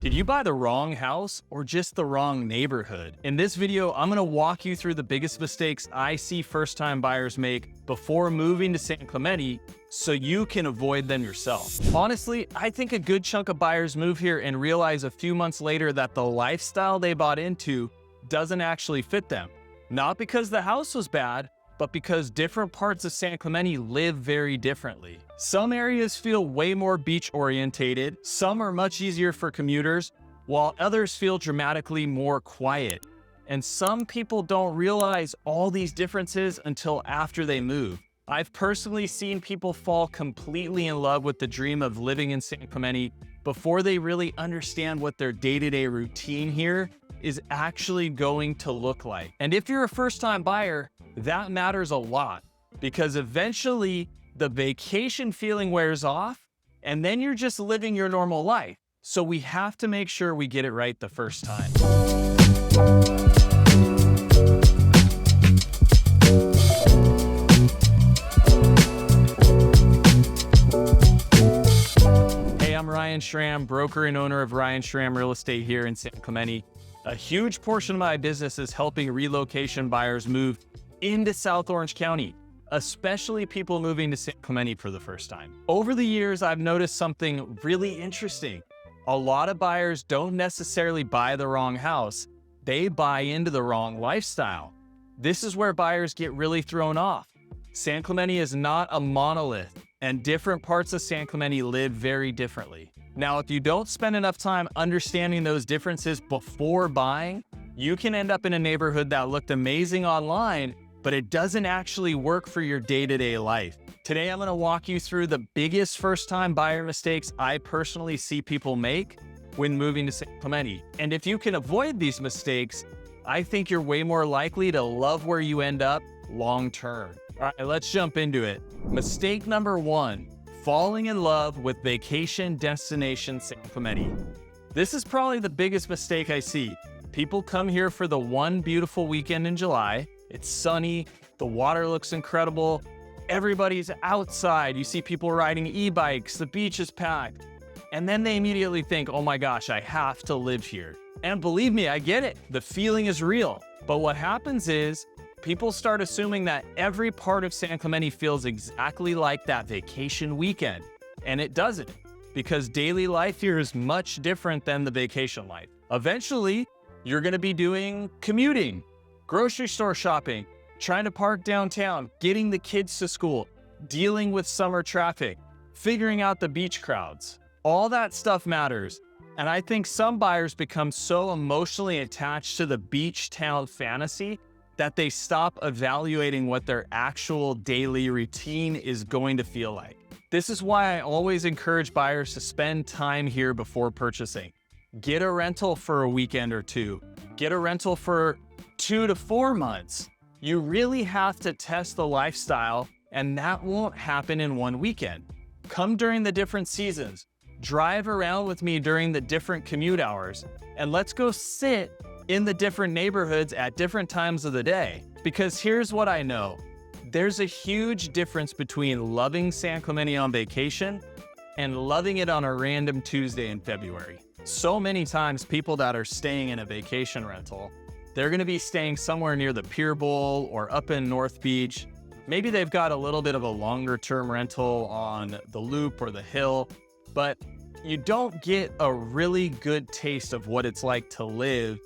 Did you buy the wrong house or just the wrong neighborhood? In this video, I'm gonna walk you through the biggest mistakes I see first-time buyers make before moving to San Clemente so you can avoid them yourself. Honestly, I think a good chunk of buyers move here and realize a few months later that the lifestyle they bought into doesn't actually fit them. Not because the house was bad, but because different parts of San Clemente live very differently. Some areas feel way more beach orientated, some are much easier for commuters, while others feel dramatically more quiet. And some people don't realize all these differences until after they move. I've personally seen people fall completely in love with the dream of living in San Clemente before they really understand what their day-to-day routine here is actually going to look like. And if you're a first-time buyer, that matters a lot because eventually the vacation feeling wears off and then you're just living your normal life. So we have to make sure we get it right the first time. Hey, I'm Ryan Schramm, broker and owner of Ryan Schramm Real Estate here in San Clemente. A huge portion of my business is helping relocation buyers move into South Orange County, especially people moving to San Clemente for the first time. Over the years, I've noticed something really interesting. A lot of buyers don't necessarily buy the wrong house, they buy into the wrong lifestyle. This is where buyers get really thrown off. San Clemente is not a monolith, and different parts of San Clemente live very differently. Now, if you don't spend enough time understanding those differences before buying, you can end up in a neighborhood that looked amazing online, but it doesn't actually work for your day-to-day life. Today, I'm gonna walk you through the biggest first-time buyer mistakes I personally see people make when moving to San Clemente. And if you can avoid these mistakes, I think you're way more likely to love where you end up long-term. All right, let's jump into it. Mistake number one, falling in love with vacation destination San Clemente. This is probably the biggest mistake I see. People come here for the one beautiful weekend in July. It's sunny, the water looks incredible, everybody's outside, you see people riding e-bikes, the beach is packed, and then they immediately think, oh my gosh, I have to live here. And believe me, I get it, the feeling is real. But what happens is, people start assuming that every part of San Clemente feels exactly like that vacation weekend, and it doesn't, because daily life here is much different than the vacation life. Eventually, you're gonna be doing commuting, grocery store shopping, trying to park downtown, getting the kids to school, dealing with summer traffic, figuring out the beach crowds. All that stuff matters. And I think some buyers become so emotionally attached to the beach town fantasy that they stop evaluating what their actual daily routine is going to feel like. This is why I always encourage buyers to spend time here before purchasing. Get a rental for a weekend or two. Get a rental for 2 to 4 months. You really have to test the lifestyle, and that won't happen in one weekend. Come during the different seasons. Drive around with me during the different commute hours, and let's go sit in the different neighborhoods at different times of the day. Because here's what I know. There's a huge difference between loving San Clemente on vacation and loving it on a random Tuesday in February. So many times people that are staying in a vacation rental, they're gonna be staying somewhere near the Pier Bowl or up in North Beach. Maybe they've got a little bit of a longer term rental on the Loop or the Hill, but you don't get a really good taste of what it's like to live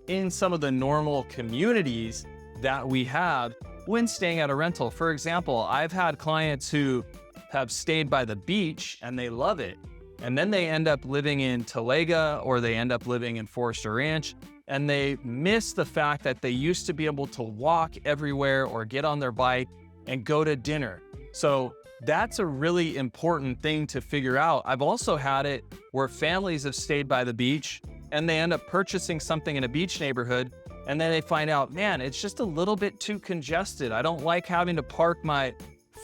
in some of the normal communities that we have when staying at a rental. For example, I've had clients who have stayed by the beach and they love it. And then they end up living in Talega or they end up living in Forester Ranch, and they miss the fact that they used to be able to walk everywhere or get on their bike and go to dinner. So that's a really important thing to figure out. I've also had it where families have stayed by the beach and they end up purchasing something in a beach neighborhood, and then they find out, man, it's just a little bit too congested. I don't like having to park my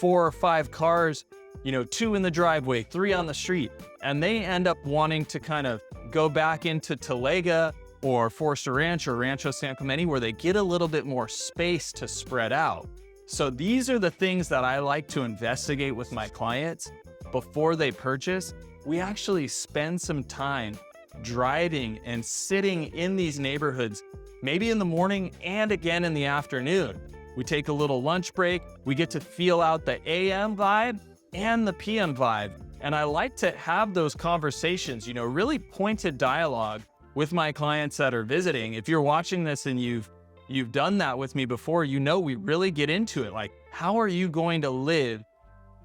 4 or 5 cars, 2 in the driveway, 3 on the street. And they end up wanting to kind of go back into Talega or Forester Ranch or Rancho San Clemente, where they get a little bit more space to spread out. So these are the things that I like to investigate with my clients before they purchase. We actually spend some time driving and sitting in these neighborhoods, maybe in the morning and again in the afternoon. We take a little lunch break. We get to feel out the AM vibe and the PM vibe. And I like to have those conversations, really pointed dialogue with my clients that are visiting. If you're watching this and you've done that with me before, we really get into it. Like, how are you going to live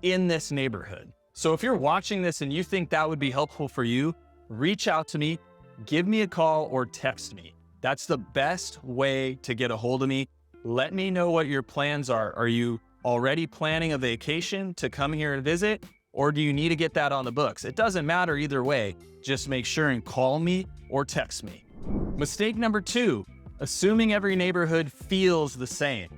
in this neighborhood? So if you're watching this and you think that would be helpful for you, reach out to me, give me a call or text me. That's the best way to get a hold of me. Let me know what your plans are. Are you already planning a vacation to come here and visit? Or do you need to get that on the books? It doesn't matter either way. Just make sure and call me or text me. Mistake number 2, assuming every neighborhood feels the same.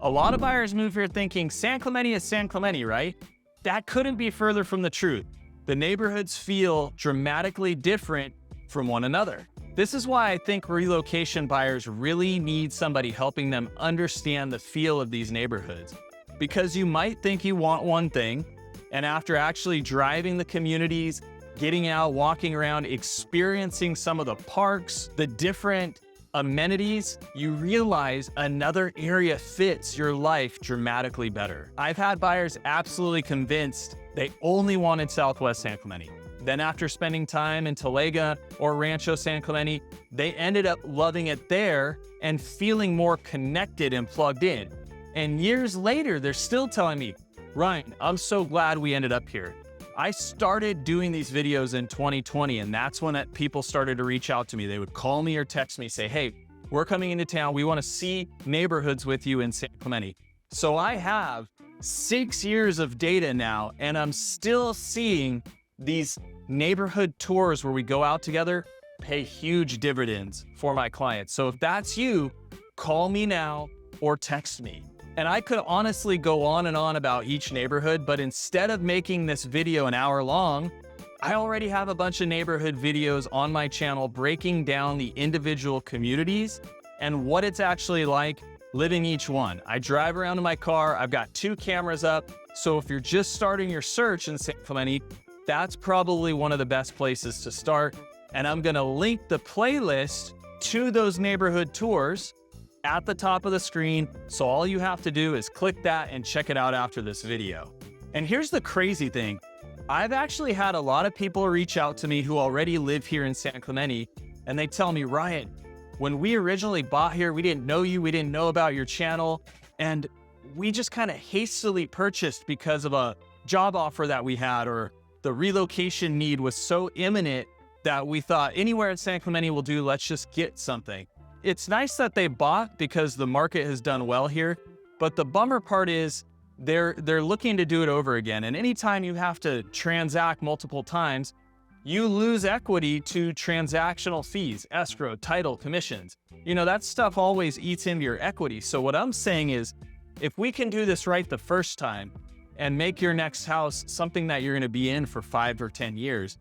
A lot of buyers move here thinking San Clemente is San Clemente, right? That couldn't be further from the truth. The neighborhoods feel dramatically different from one another. This is why I think relocation buyers really need somebody helping them understand the feel of these neighborhoods. Because you might think you want one thing, and after actually driving the communities, getting out, walking around, experiencing some of the parks, the different amenities, you realize another area fits your life dramatically better. I've had buyers absolutely convinced they only wanted Southwest San Clemente. Then after spending time in Talega or Rancho San Clemente, they ended up loving it there and feeling more connected and plugged in. And years later, they're still telling me, Ryan, I'm so glad we ended up here. I started doing these videos in 2020, and that's when people started to reach out to me. They would call me or text me, say, hey, we're coming into town. We want to see neighborhoods with you in San Clemente. So I have 6 years of data now, and I'm still seeing these neighborhood tours where we go out together pay huge dividends for my clients. So if that's you, call me now or text me. And I could honestly go on and on about each neighborhood, but instead of making this video an hour long, I already have a bunch of neighborhood videos on my channel breaking down the individual communities and what it's actually like living each one. I drive around in my car. I've got 2 cameras up. So if you're just starting your search in San Clemente, that's probably one of the best places to start. And I'm going to link the playlist to those neighborhood tours at the top of the screen. So all you have to do is click that and check it out after this video. And here's the crazy thing. I've actually had a lot of people reach out to me who already live here in San Clemente, and they tell me, Ryan, when we originally bought here, we didn't know you, we didn't know about your channel, and we just kind of hastily purchased because of a job offer that we had, or the relocation need was so imminent that we thought anywhere in San Clemente will do, let's just get something. It's nice that they bought because the market has done well here, but the bummer part is they're looking to do it over again. And anytime you have to transact multiple times, you lose equity to transactional fees, escrow, title, commissions. That stuff always eats into your equity. So what I'm saying is, if we can do this right the first time and make your next house something that you're going to be in for 5 or 10 years,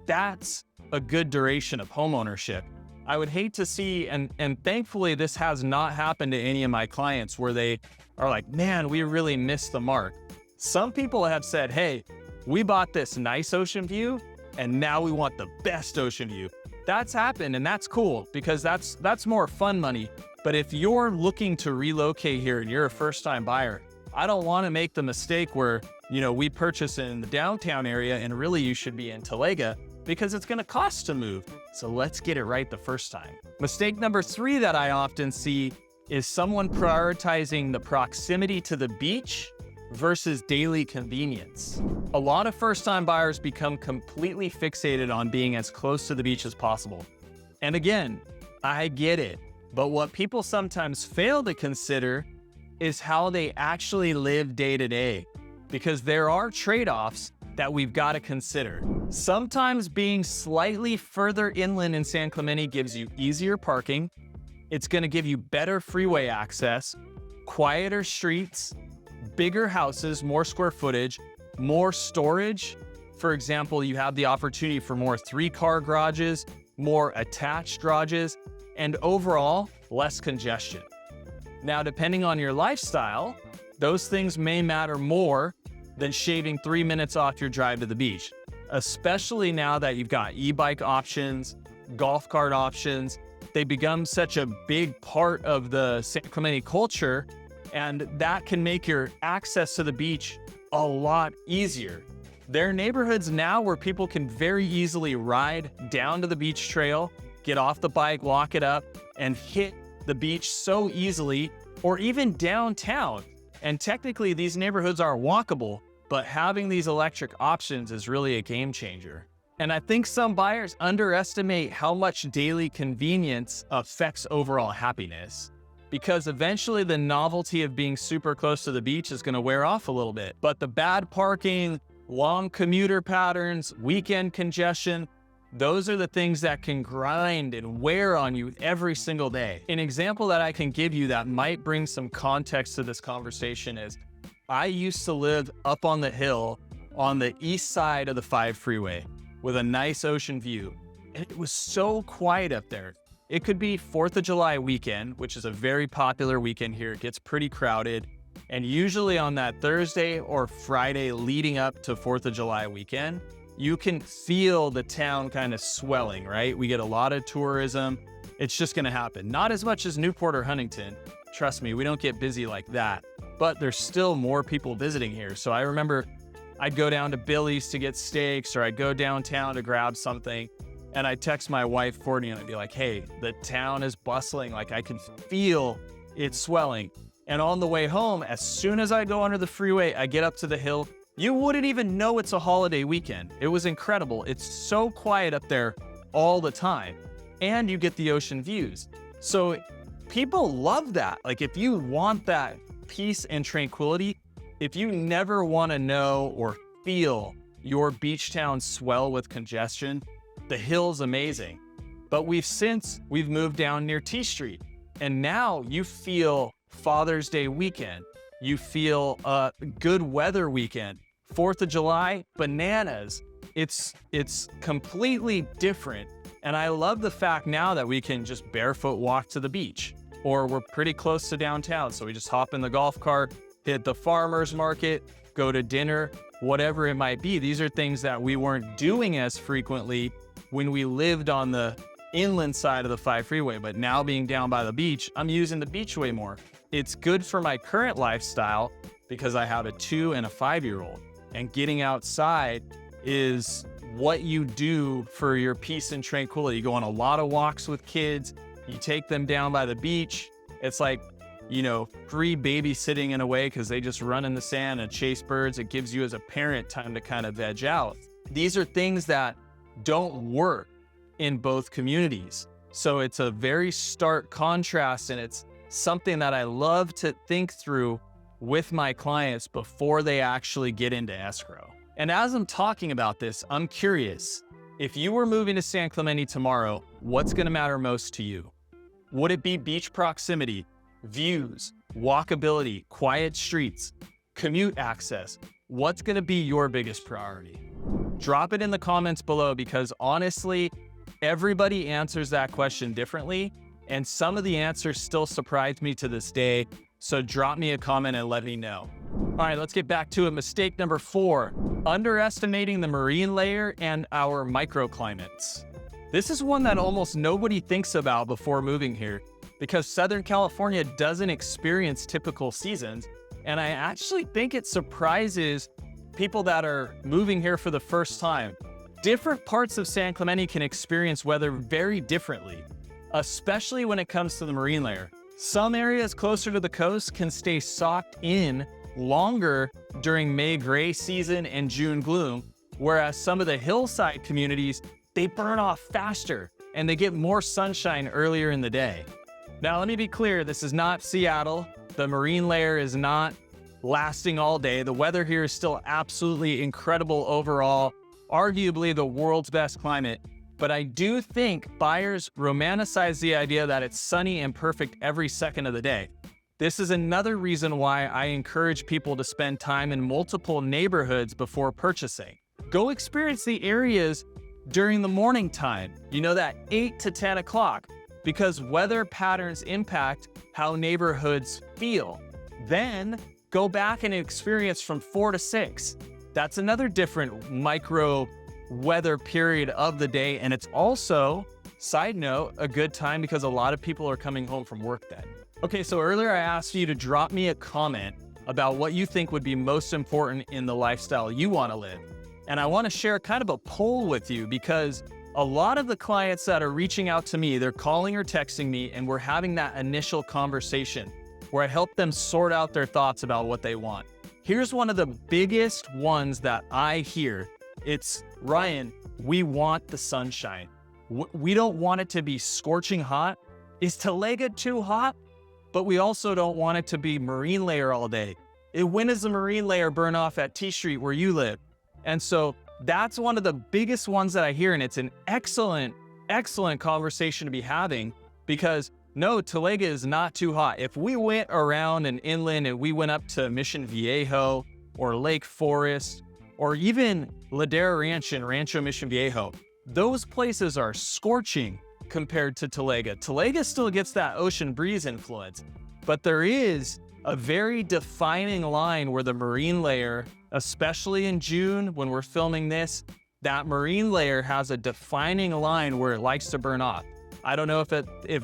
that's a good duration of homeownership. I would hate to see, and thankfully this has not happened to any of my clients where they are like, man, we really missed the mark. Some people have said, hey, we bought this nice ocean view and now we want the best ocean view. That's happened, and that's cool because that's more fun money. But if you're looking to relocate here and you're a first-time buyer, I don't want to make the mistake where, we purchase in the downtown area and really you should be in Talega, because it's going to cost to move. So let's get it right the first time. Mistake number 3 that I often see is someone prioritizing the proximity to the beach versus daily convenience. A lot of first-time buyers become completely fixated on being as close to the beach as possible. And again, I get it, but what people sometimes fail to consider is how they actually live day to day, because there are trade-offs that we've got to consider. Sometimes being slightly further inland in San Clemente gives you easier parking. It's going to give you better freeway access, quieter streets, bigger houses, more square footage, more storage. For example, you have the opportunity for more 3-car garages, more attached garages, and overall, less congestion. Now, depending on your lifestyle, those things may matter more than shaving 3 minutes off your drive to the beach, especially now that you've got e-bike options, golf cart options. They become such a big part of the San Clemente culture, and that can make your access to the beach a lot easier. There are neighborhoods now where people can very easily ride down to the beach trail, get off the bike, lock it up, and hit the beach so easily, or even downtown. And technically these neighborhoods are walkable, but having these electric options is really a game changer. And I think some buyers underestimate how much daily convenience affects overall happiness, because eventually the novelty of being super close to the beach is going to wear off a little bit. But the bad parking, long commuter patterns, weekend congestion, those are the things that can grind and wear on you every single day. An example that I can give you that might bring some context to this conversation is I used to live up on the hill on the east side of the 5 freeway with a nice ocean view. And it was so quiet up there. It could be 4th of July weekend, which is a very popular weekend here. It gets pretty crowded. And usually on that Thursday or Friday leading up to 4th of July weekend, you can feel the town kind of swelling, right? We get a lot of tourism. It's just gonna happen. Not as much as Newport or Huntington. Trust me, we don't get busy like that. But there's still more people visiting here. So I remember I'd go down to Billy's to get steaks, or I'd go downtown to grab something. And I'd text my wife, Courtney, and I'd be like, hey, the town is bustling. Like I can feel it swelling. And on the way home, as soon as I go under the freeway, I get up to the hill. You wouldn't even know it's a holiday weekend. It was incredible. It's so quiet up there all the time. And you get the ocean views. So people love that. Like if you want that peace and tranquility, if you never want to know or feel your beach town swell with congestion, the hill's amazing. But we've moved down near T Street, and now you feel Father's Day weekend. You feel a good weather weekend. 4th of July, bananas. It's completely different. And I love the fact now that we can just barefoot walk to the beach, or we're pretty close to downtown. So we just hop in the golf cart, hit the farmer's market, go to dinner, whatever it might be. These are things that we weren't doing as frequently when we lived on the inland side of the 5 freeway, but now being down by the beach, I'm using the beach way more. It's good for my current lifestyle because I have a 2 and a 5-year-old, and getting outside is what you do for your peace and tranquility. You go on a lot of walks with kids, you take them down by the beach. It's like, free babysitting in a way, because they just run in the sand and chase birds. It gives you as a parent time to kind of veg out. These are things that don't work in both communities. So it's a very stark contrast, and it's something that I love to think through with my clients before they actually get into escrow. And as I'm talking about this, I'm curious, if you were moving to San Clemente tomorrow, what's going to matter most to you? Would it be beach proximity, views, walkability, quiet streets, commute access? What's going to be your biggest priority? Drop it in the comments below, because honestly, everybody answers that question differently, and some of the answers still surprise me to this day. So drop me a comment and let me know. All right, let's get back to it. Mistake number 4, underestimating the marine layer and our microclimates. This is one that almost nobody thinks about before moving here, because Southern California doesn't experience typical seasons. And I actually think it surprises people that are moving here for the first time. Different parts of San Clemente can experience weather very differently, especially when it comes to the marine layer. Some areas closer to the coast can stay socked in longer during May gray season and June gloom, whereas some of the hillside communities, they burn off faster and they get more sunshine earlier in the day. Now, let me be clear, this is not Seattle. The marine layer is not lasting all day. The weather here is still absolutely incredible overall, arguably the world's best climate. But I do think buyers romanticize the idea that it's sunny and perfect every second of the day. This is another reason why I encourage people to spend time in multiple neighborhoods before purchasing. Go experience the areas during the morning time, that 8 to 10 o'clock, because weather patterns impact how neighborhoods feel. Then go back and experience from 4 to 6. That's another different micro weather period of the day, and it's also Side note, a good time because a lot of people are coming home from work then. Okay, so earlier I asked you to drop me a comment about what you think would be most important in the lifestyle you want to live. And I want to share kind of a poll with you because a lot of the clients that are reaching out to me, they're calling or texting me, and we're having that initial conversation where I help them sort out their thoughts about what they want. Here's one of the biggest ones that I hear. It's, Ryan, we want the sunshine. We don't want it to be scorching hot. Is Talega too hot? But we also don't want it to be marine layer all day. When does the marine layer burn off at T Street where you live? And so that's one of the biggest ones that I hear, and it's an excellent conversation to be having because no, Talega is not too hot. If we went around an inland and we went up to Mission Viejo or Lake Forest or even Ladera Ranch and Rancho Mission Viejo, those places are scorching compared to Talega. Talega still gets that ocean breeze influence, but there is a very defining line where the marine layer, especially in June when we're filming this, that marine layer has a defining line where it likes to burn off. I don't know if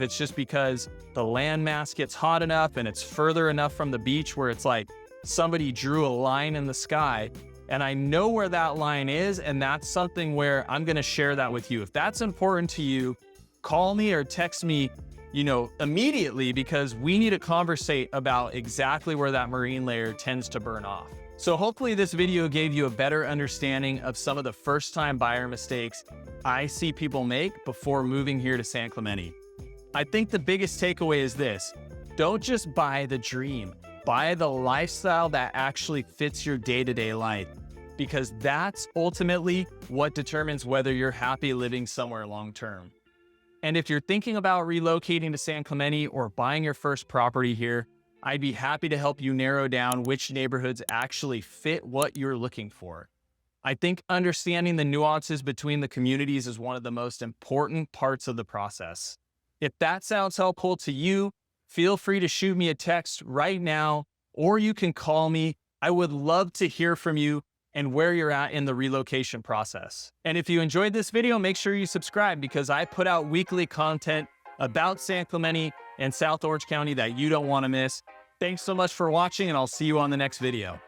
it's just because the landmass gets hot enough and it's further enough from the beach where it's like somebody drew a line in the sky, and I know where that line is, and that's something where I'm going to share that with you. If that's important to you, call me or text me, immediately, because we need to conversate about exactly where that marine layer tends to burn off. So hopefully this video gave you a better understanding of some of the first-time buyer mistakes I see people make before moving here to San Clemente. I think the biggest takeaway is this: don't just buy the dream, buy the lifestyle that actually fits your day-to-day life, because that's ultimately what determines whether you're happy living somewhere long-term. And if you're thinking about relocating to San Clemente or buying your first property here, I'd be happy to help you narrow down which neighborhoods actually fit what you're looking for. I think understanding the nuances between the communities is one of the most important parts of the process. If that sounds helpful to you, feel free to shoot me a text right now, or you can call me. I would love to hear from you and where you're at in the relocation process. And if you enjoyed this video, make sure you subscribe because I put out weekly content about San Clemente and South Orange County that you don't want to miss. Thanks so much for watching, and I'll see you on the next video.